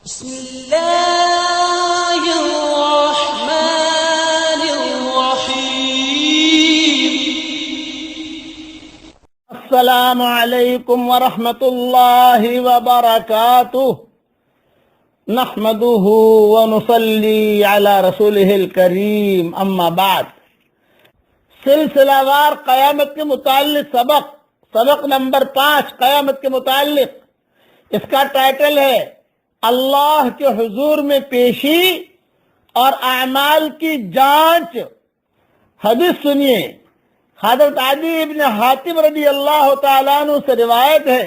بسم الله الرحمن الرحيم. السلام علیکم ورحمۃ اللہ وبرکاتہ. نحمده ونصلی علی رسولہ الکریم. اما بعد، سلسلہ وار قیامت کے متعلق سبق نمبر 5 قیامت کے متعلق. اس کا ٹائٹل ہے اللہ کے حضور میں پیشی اور اعمال کی جانچ. حدیث سنیے. حضرت عدی ابن حاتم رضی اللہ تعالیٰ عنہ سے روایت ہے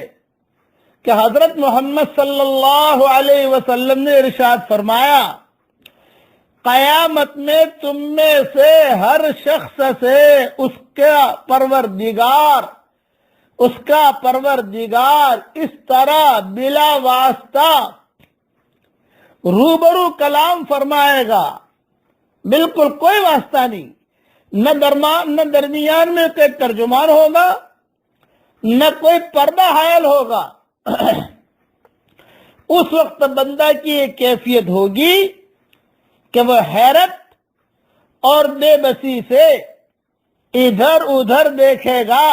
کہ حضرت محمد صلی اللہ علیہ وسلم نے ارشاد فرمایا، قیامت میں تم میں سے ہر شخص سے اس کا پروردگار اس طرح بلا واسطہ روبرو کلام فرمائے گا، بالکل کوئی واسطہ نہیں، نہ درمیان میں کوئی ترجمان ہوگا، نہ کوئی پردہ حائل ہوگا. اس وقت بندہ کی ایک کیفیت ہوگی کہ وہ حیرت اور بے بسی سے ادھر ادھر دیکھے گا،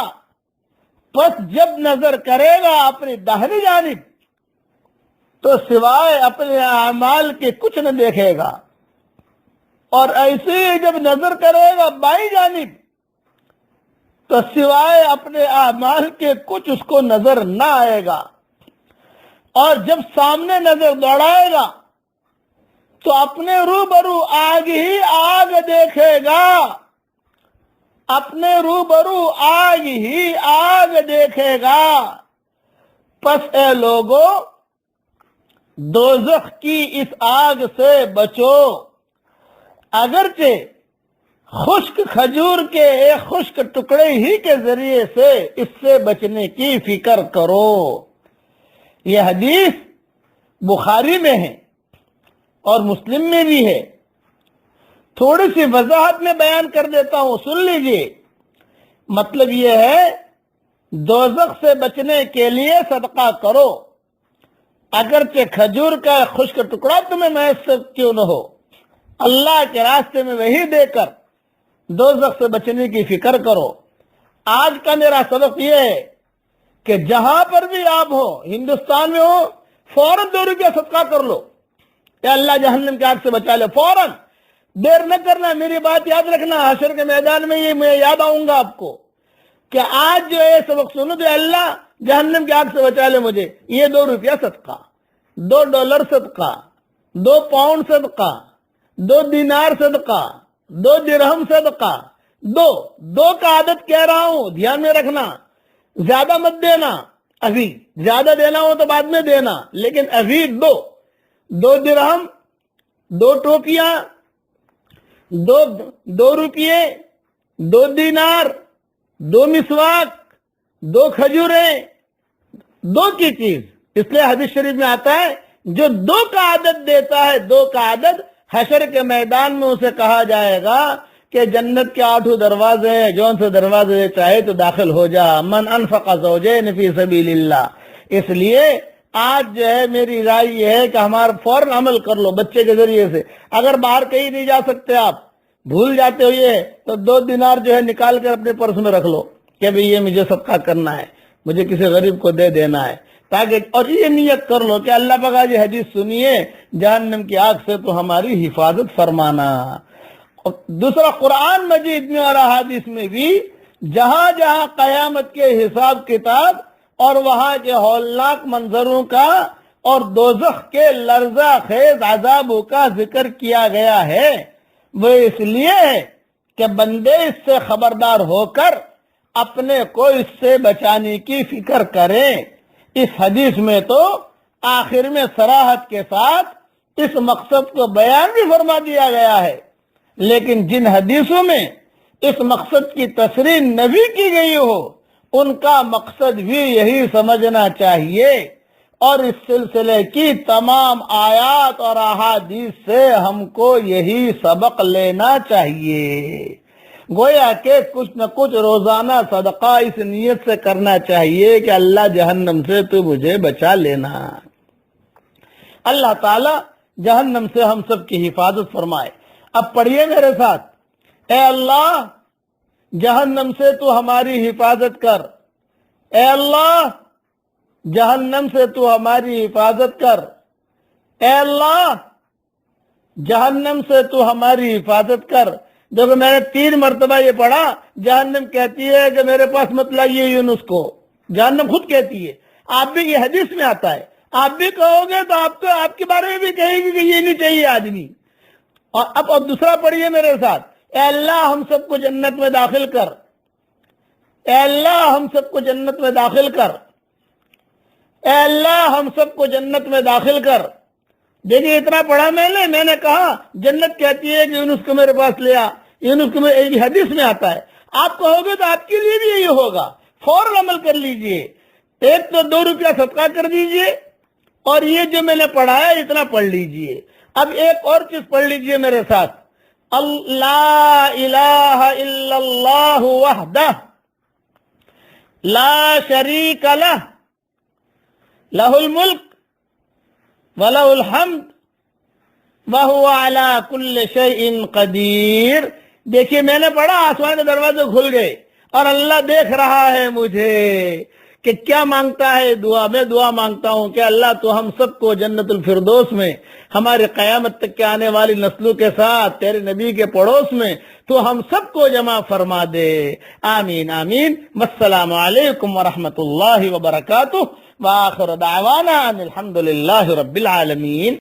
پس جب نظر کرے گا اپنی داہنی جانب تو سوائے اپنے اعمال کے کچھ نہ دیکھے گا، اور ایسے ہی جب نظر کرے گا بائیں جانب تو سوائے اپنے اعمال کے کچھ اس کو نظر نہ آئے گا، اور جب سامنے نظر دوڑائے گا تو اپنے روبرو آگ ہی آگ دیکھے گا، اپنے روبرو آگ ہی آگ دیکھے گا. پس اے لوگو، دوزخ کی اس آگ سے بچو، اگرچہ خشک کھجور کے ایک خشک ٹکڑے ہی کے ذریعے سے اس سے بچنے کی فکر کرو. یہ حدیث بخاری میں ہے اور مسلم میں بھی ہے. تھوڑی سی وضاحت میں بیان کر دیتا ہوں، سن لیجئے. مطلب یہ ہے، دوزخ سے بچنے کے لیے صدقہ کرو، اگرچہ کھجور کا خشک ٹکڑا تمہیں میسر کیوں نہ ہو. اللہ کے راستے میں وہی دے کر دوزخ سے بچنے کی فکر کرو. آج کا میرا سبق یہ ہے کہ جہاں پر بھی آپ ہو، ہندوستان میں ہو، فوراً 2 روپیہ صدقہ کر لو، یا اللہ جہنم کی آگ سے بچا لے. فوراً، دیر نہ کرنا. میری بات یاد رکھنا، حشر کے میدان میں یہ میں یاد آؤں گا آپ کو کہ آج جو ہے سبق سنو تو اللہ جہنم کی آگ سے بچا لے مجھے. یہ 2 روپیہ صدقہ، $2 صدقہ، 2 پاؤنڈ صدقہ، 2 دینار صدقہ، 2 درہم صدقہ. 2 کا عدد کہہ رہا ہوں، دھیان میں رکھنا. زیادہ مت دینا، ابھی زیادہ دینا ہو تو بعد میں دینا، لیکن ابھی 2 درہم، 2 ٹوپیاں، 2 روپیے، 2 دینار، 2 مسواک، 2 کھجوریں، 2 کی چیز. اس لیے حدیث شریف میں آتا ہے جو 2 کا عدد دیتا ہے، 2 کا عدد، حشر کے میدان میں اسے کہا جائے گا کہ جنت کے 8 دروازے ہیں، جون سے دروازے چاہے تو داخل ہو جا. من انفق زوجین فی سبیل اللہ. اس لیے آج جو ہے میری رائے یہ ہے کہ ہمارا فوراً عمل کر لو بچے کے ذریعے سے. اگر باہر کہیں نہیں جا سکتے، آپ بھول جاتے ہو یہ، تو 2 دینار جو ہے نکال کر اپنے پرس میں رکھ لو کہ بھئی یہ مجھے صدقہ کرنا ہے، مجھے کسی غریب کو دے دینا ہے. تاکہ اور یہ نیت کر لو کہ اللہ پاک یہ حدیث سنیے، جہنم کی آگ سے تو ہماری حفاظت فرمانا. دوسرا، قرآن مجید میں اور احادیث میں بھی جہاں جہاں قیامت کے حساب کتاب اور وہاں کے ہولناک منظروں کا اور دوزخ کے لرزہ خیز عذابوں کا ذکر کیا گیا ہے، وہ اس لیے ہے کہ بندے اس سے خبردار ہو کر اپنے کو اس سے بچانے کی فکر کریں. اس حدیث میں تو آخر میں صراحت کے ساتھ اس مقصد کو بیان بھی فرما دیا گیا ہے، لیکن جن حدیثوں میں اس مقصد کی تصریح نہ بھی کی گئی ہو، ان کا مقصد بھی یہی سمجھنا چاہیے، اور اس سلسلے کی تمام آیات اور احادیث سے ہم کو یہی سبق لینا چاہیے. گویا کہ کچھ نہ کچھ روزانہ صدقہ اس نیت سے کرنا چاہیے کہ اللہ جہنم سے تو مجھے بچا لینا. اللہ تعالیٰ جہنم سے ہم سب کی حفاظت فرمائے. اب پڑھیے میرے ساتھ, اے اللہ جہنم سے تو ہماری حفاظت کر, اے اللہ جہنم سے تو ہماری حفاظت کر, اے اللہ جہنم سے تو ہماری حفاظت کر. جب میں نے 3 مرتبہ یہ پڑھا, جہنم کہتی ہے کہ میرے پاس مت لائیے یونس کو. جہنم خود کہتی ہے, آپ بھی, یہ حدیث میں آتا ہے, آپ بھی کہو گے تو آپ کے بارے میں بھی کہے گی کہ یہ نہیں چاہیے آدمی. اور اب دوسرا پڑھیے میرے ساتھ, اے اللہ ہم سب کو جنت میں داخل کر, اے اللہ ہم سب کو جنت میں داخل کر, اے اللہ ہم سب کو جنت میں داخل کر. دیکھیے اتنا پڑھا میں نے کہا جنت کہتی ہے کہ یونس کو میرے پاس لیا, یونس کو میرے حدیث میں آتا ہے. آپ کہو گے تو آپ کے لیے بھی یہی ہوگا, فوراً عمل کر لیجئے. ایک تو 2 روپیہ صدقہ کر دیجئے, اور یہ جو میں نے پڑھا ہے اتنا پڑھ لیجئے. اب ایک اور چیز پڑھ لیجئے میرے ساتھ, لا الہ الا اللہ وحدہ لا شریک لہ لہ الملک وَلَهُ الْحَمْدُ وَهُوَ عَلَى كُلِّ شَيْءٍ قَدِيرٌ. دیکھیے میں نے پڑھا, آسمان کے دروازے کھل گئے اور اللہ دیکھ رہا ہے مجھے کہ کیا مانگتا ہے دعا. میں دعا مانگتا ہوں کہ اللہ تو ہم سب کو جنت الفردوس میں ہمارے قیامت تک کے آنے والی نسلوں کے ساتھ تیرے نبی کے پڑوس میں تو ہم سب کو جمع فرما دے. آمین آمین. السلام علیکم ورحمۃ اللہ وبرکاتہ. وآخر دعوانا ان الحمد للہ رب العالمین.